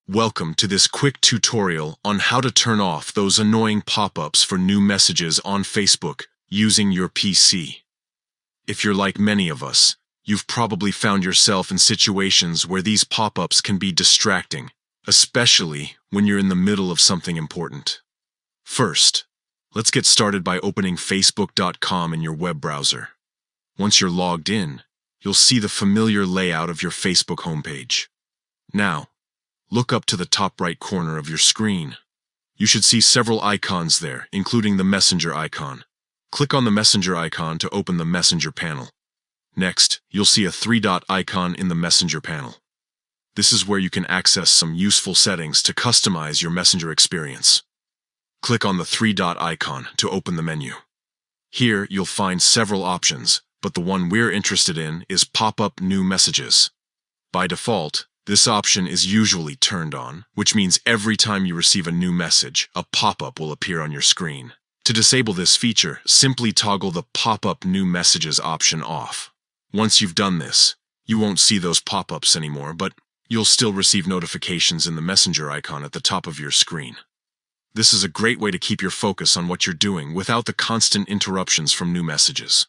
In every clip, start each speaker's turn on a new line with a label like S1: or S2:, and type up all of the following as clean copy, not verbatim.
S1: Welcome to this quick tutorial on how to turn off those annoying pop-ups for new messages on Facebook using your PC. If you're like many of us, you've probably found yourself in situations where these pop-ups can be distracting, especially when you're in the middle of something important. First, let's get started by opening facebook.com in your web browser. Once you're logged in, you'll see the familiar layout of your Facebook homepage. Now, look up to the top right corner of your screen. You should see several icons there, including the Messenger icon. Click on the Messenger icon to open the Messenger panel. Next, you'll see a three-dot icon in the Messenger panel. This is where you can access some useful settings to customize your Messenger experience. Click on the three-dot icon to open the menu. Here, you'll find several options, but the one we're interested in is Pop-up New Messages. By default, this option is usually turned on, which means every time you receive a new message, a pop-up will appear on your screen. To disable this feature, simply toggle the Pop-up New Messages option off. Once you've done this, you won't see those pop-ups anymore, but you'll still receive notifications in the Messenger icon at the top of your screen. This is a great way to keep your focus on what you're doing without the constant interruptions from new messages.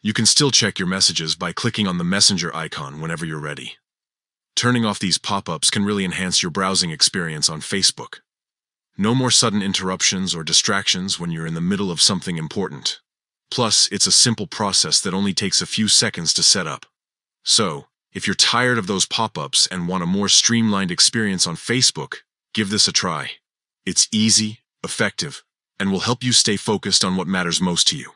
S1: You can still check your messages by clicking on the Messenger icon whenever you're ready. Turning off these pop-ups can really enhance your browsing experience on Facebook. No more sudden interruptions or distractions when you're in the middle of something important. Plus, it's a simple process that only takes a few seconds to set up. So, if you're tired of those pop-ups and want a more streamlined experience on Facebook, give this a try. It's easy, effective, and will help you stay focused on what matters most to you.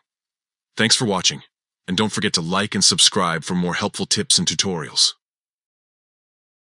S1: Thanks for watching, and don't forget to like and subscribe for more helpful tips and tutorials.